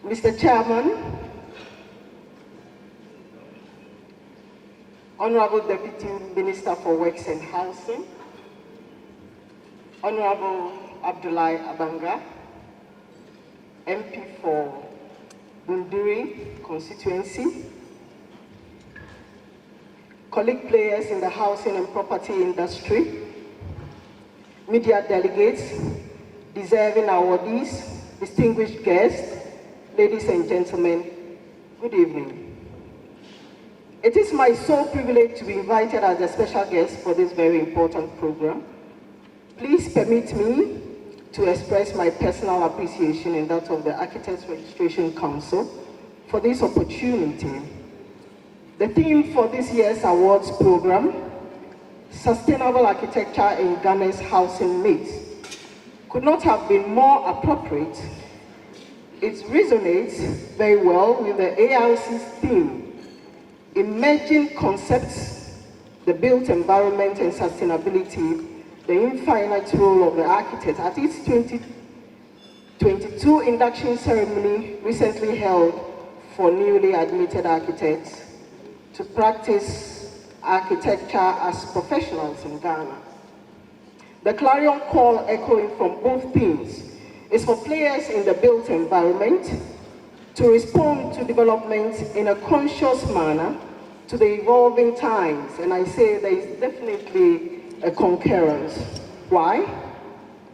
Mr. Chairman, Honorable Deputy Minister for Works and Housing, Honorable Abdullahi Abanga, MP for Bunduri constituency, colleague players in the housing and property industry, media delegates, deserving awardees, distinguished guests, ladies and gentlemen, good evening. It is my sole privilege to be invited as a special guest for this very important program. Please permit me to express my personal appreciation and that of the Architects Registration Council for this opportunity. The theme for this year's awards program, Sustainable Architecture in Ghana's Housing Mix, could not have been more appropriate. It resonates very well with the ARC's theme, Emerging Concepts, the Built Environment and Sustainability, the infinite role of the architect at its 2022 induction ceremony recently held for newly admitted architects to practice architecture as professionals in Ghana. The clarion call echoing from both themes is for players in the built environment to respond to development in a conscious manner to the evolving times, and I say there is definitely a concurrence. Why?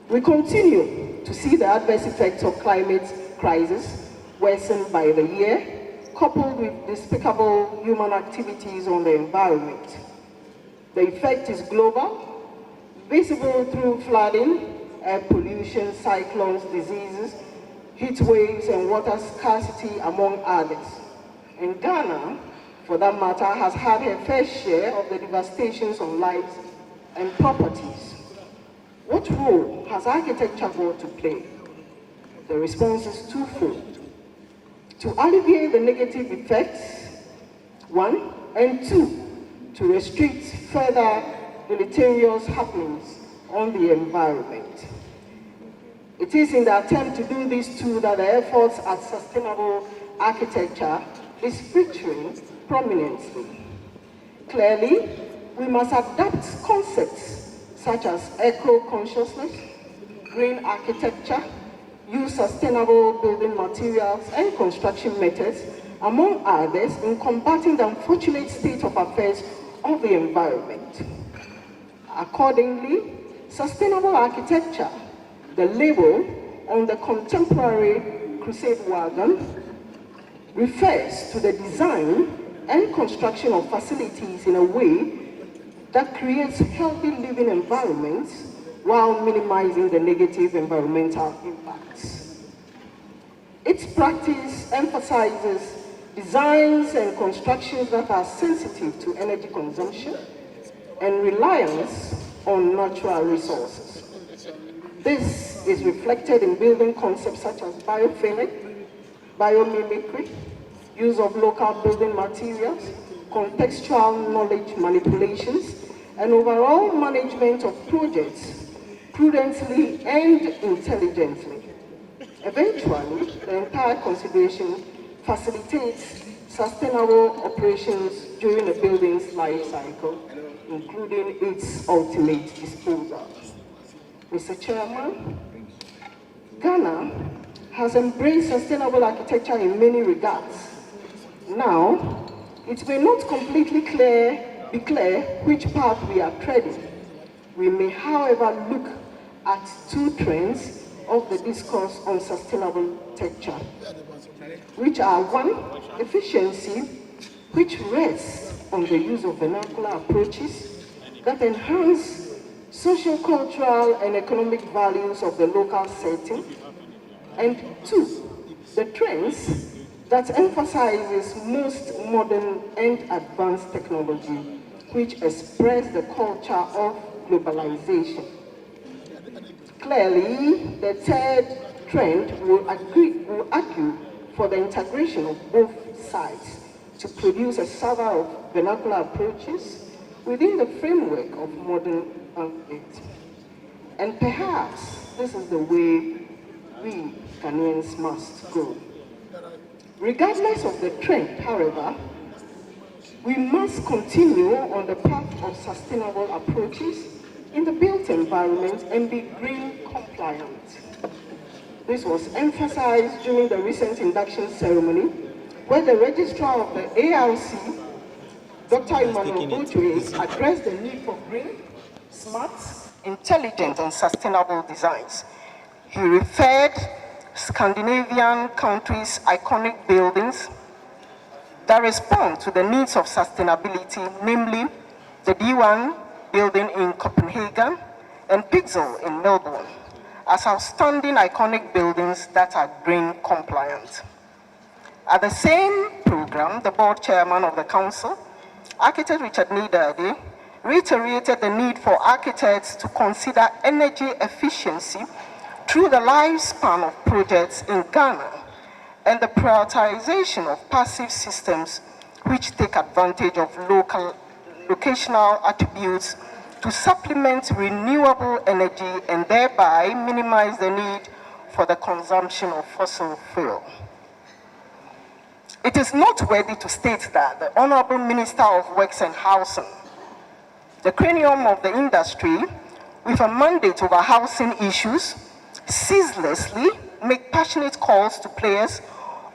We continue to see the adverse effects of climate crisis worsen by the year, coupled with despicable human activities on the environment. The effect is global, visible through flooding, air pollution, cyclones, diseases, heat waves, and water scarcity, among others. And Ghana, for that matter, has had her fair share of the devastations on lives and properties. What role has architecture got to play? The response is twofold. To alleviate the negative effects, one, and two, to restrict further deleterious happenings on the environment. It is in the attempt to do these two that the efforts at sustainable architecture is featuring prominently. Clearly, we must adapt concepts such as eco-consciousness, green architecture, use sustainable building materials and construction methods, among others, in combating the unfortunate state of affairs of the environment. Accordingly, sustainable architecture, the label on the contemporary crusade wagon, refers to the design and construction of facilities in a way that creates healthy living environments while minimizing the negative environmental impacts. Its practice emphasizes designs and constructions that are sensitive to energy consumption and reliance on natural resources. This is reflected in building concepts such as biophilic, biomimicry, use of local building materials, contextual knowledge manipulations, and overall management of projects prudently and intelligently. Eventually, the entire consideration facilitates sustainable operations during a building's life cycle, including its ultimate disposal. Mr. Chairman, Ghana has embraced sustainable architecture in many regards. Now, it may not completely be clear which path we are treading. We may, however, look at two trends of the discourse on sustainable architecture, which are one, efficiency, which rests on the use of vernacular approaches that enhance social, cultural, and economic values of the local setting, and two, the trends that emphasizes most modern and advanced technology, which express the culture of globalization. Clearly, the third trend will argue for the integration of both sides to produce a salver of vernacular approaches within the framework of modern conflict. And perhaps this is the way we Ghanaians must go. Regardless of the trend, however, we must continue on the path of sustainable approaches in the built environment and be green compliant. This was emphasized during the recent induction ceremony, where the registrar of the ARC, Dr. Emmanuel Bojoe, addressed the need for green, smart, intelligent, and sustainable designs. He referred Scandinavian countries' iconic buildings that respond to the needs of sustainability, namely the D1 building in Copenhagen and Pixel in Melbourne, as outstanding iconic buildings that are green compliant. At the same program, the board chairman of the council, Architect Richard Nidade, reiterated the need for architects to consider energy efficiency through the lifespan of projects in Ghana and the prioritization of passive systems which take advantage of locational attributes to supplement renewable energy and thereby minimize the need for the consumption of fossil fuel. It is noteworthy to state that the Honorable Minister of Works and Housing, the cranium of the industry, with a mandate over housing issues, ceaselessly make passionate calls to players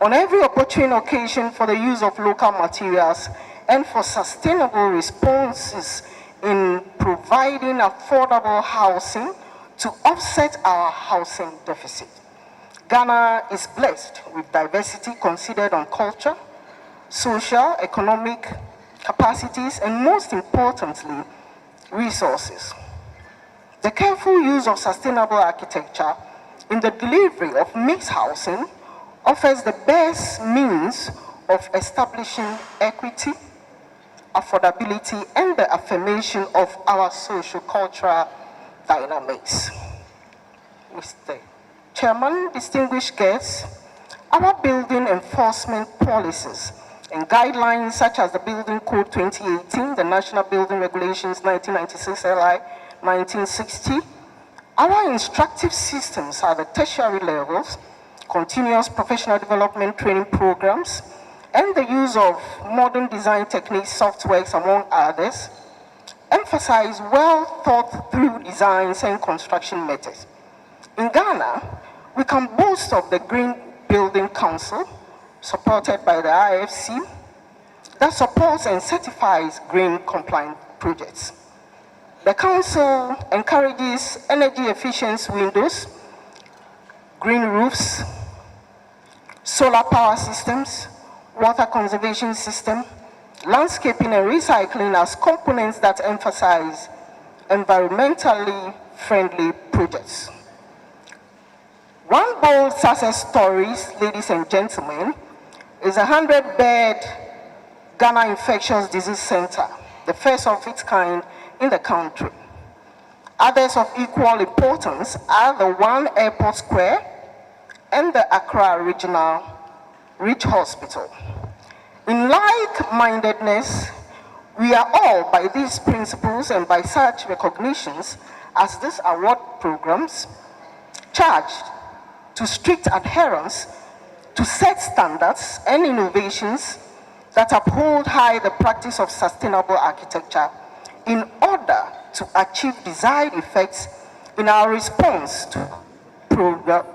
on every opportune occasion for the use of local materials and for sustainable responses in providing affordable housing to offset our housing deficit. Ghana is blessed with diversity considered on culture, social, economic capacities, and most importantly, resources. The careful use of sustainable architecture in the delivery of mixed housing offers the best means of establishing equity, affordability, and the affirmation of our social-cultural dynamics. Mr. Chairman, distinguished guests, our building enforcement policies and guidelines such as the Building Code 2018, the National Building Regulations 1996 LI 1960, our instructive systems at the tertiary levels, continuous professional development training programs, and the use of modern design techniques, softwares, among others, emphasize well thought through designs and construction methods. In Ghana, we can boast of the Green Building Council, supported by the IFC, that supports and certifies green compliant projects. The council encourages energy efficient windows, green roofs, solar power systems, water conservation system, landscaping and recycling as components that emphasize environmentally friendly projects. One bold success story, ladies and gentlemen, is a 100-bed Ghana Infectious Disease Center, the first of its kind in the country. Others of equal importance are the One Airport Square and the Accra Regional Reach Hospital. In like-mindedness, we are all, by these principles and by such recognitions as these award programs, charged to strict adherence to set standards and innovations that uphold high the practice of sustainable architecture in order to achieve desired effects in our response to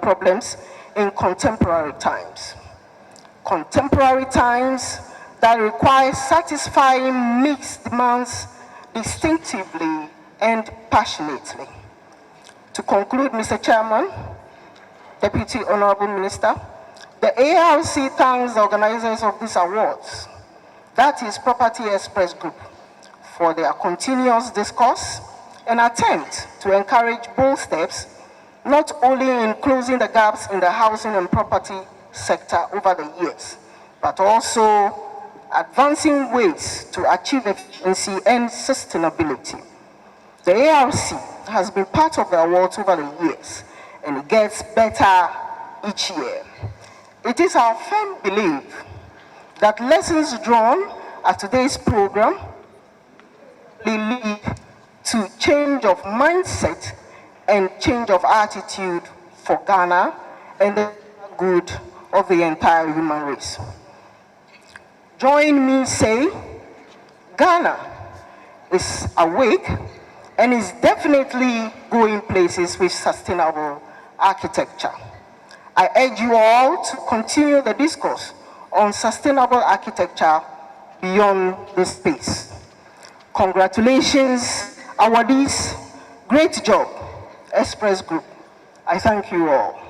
problems in contemporary times. Contemporary times that require satisfying mixed demands distinctively and passionately. To conclude, Mr. Chairman, Deputy Honorable Minister, the ARC thanks the organizers of these awards, that is Property Express Group, for their continuous discourse and attempt to encourage bold steps, not only in closing the gaps in the housing and property sector over the years, but also advancing ways to achieve efficiency and sustainability. The ARC has been part of the awards over the years, and it gets better each year. It is our firm belief that lessons drawn at today's program will lead to change of mindset and change of attitude for Ghana and the good of the entire human race. Join me say, Ghana is awake and is definitely going places with sustainable architecture. I urge you all to continue the discourse on sustainable architecture beyond this space. Congratulations, awardees. Great job, Express Group. I thank you all.